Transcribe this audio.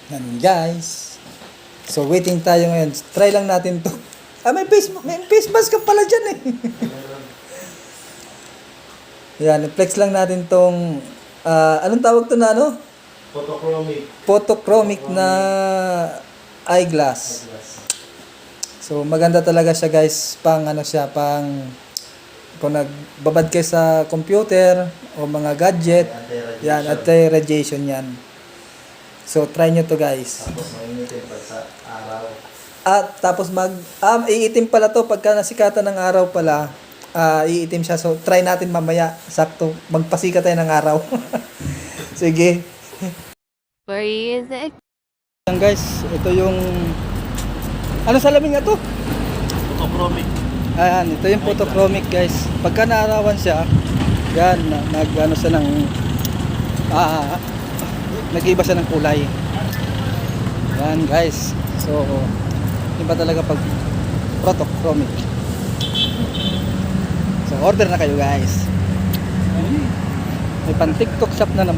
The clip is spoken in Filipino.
Yan guys. So waiting tayo ngayon. Try lang natin to. May face mask ka pala dyan eh. Yan, flex lang natin tong anong tawag to na ano? Photochromic na eyeglass. So maganda talaga siya guys, pang ano siya, pang kung nagbabad kayo sa computer o mga gadget, yan, anti-radiation yan. So try nyo to guys. Tapos mainitin pa sa araw. At tapos iitim pala to pagka nasikatan ng araw pala, iitim siya. So try natin mamaya, sakto, magpasika tayo ng araw. Sige. Where is it? Yan guys, ito yung ano salamin nga to? Photochromic. Ayan, ito yung photochromic guys. Pagka naarawan siya, yan, nag-ano siya ng nag-iba siya ng kulay. Yan guys. So, iba talaga pag photochromic. So, order na kayo guys. May pan TikTok shop na naman.